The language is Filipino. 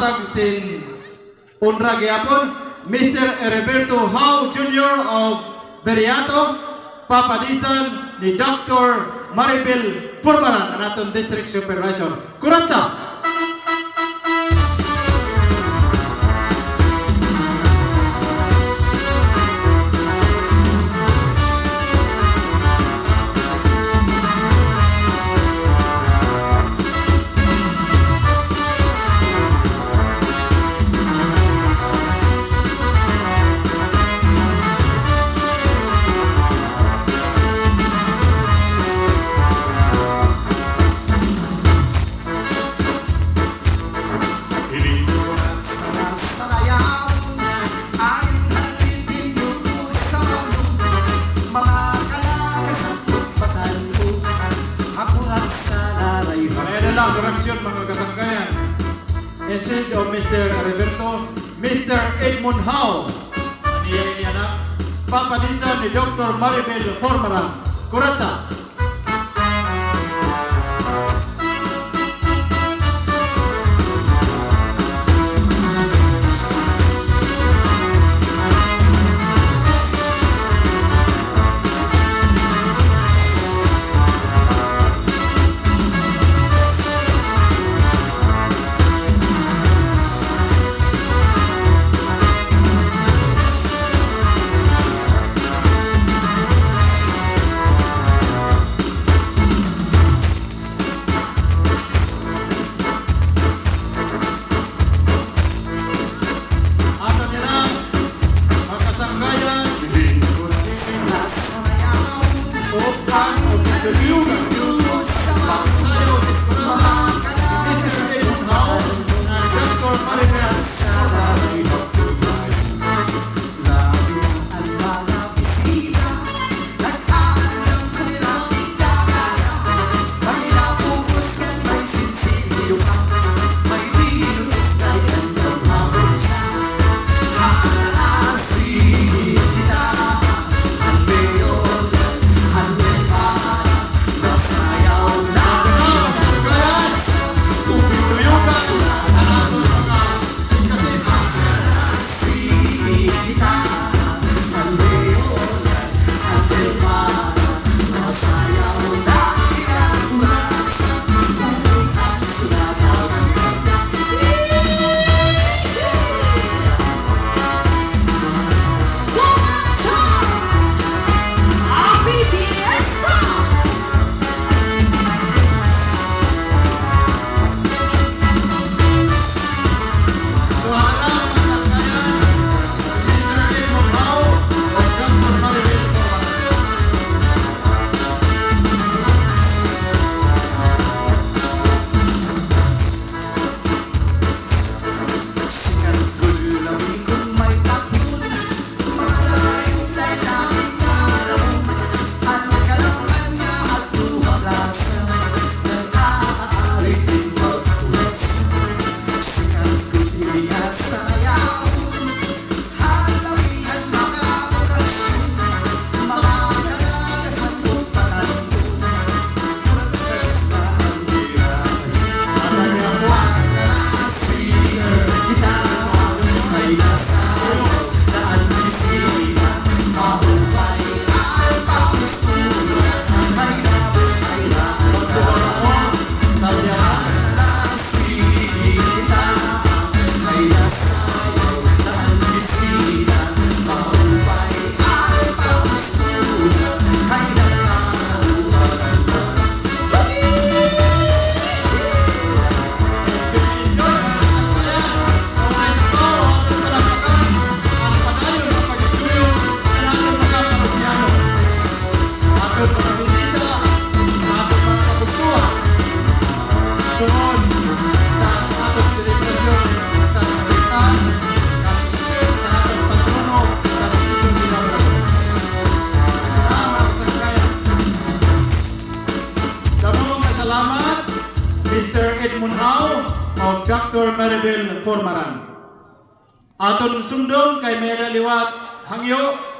Matag sin Unra Gyapon, Mr. Roberto How Jr. of Beriato, papadisan ni Dr. Maribel Furmaran, ang atong District Supervisor. Kuratsa! Correction mga kasangkayan. Instead of Mr. Roberto, Mr. Edmund Howe. Aniya ini anak. Papadisan ni Dr. Maribel Furmaran. Kuratsa. Edmund Howe o Dr. Maribel Furmaran. Aton sundong kay may liwat hangyo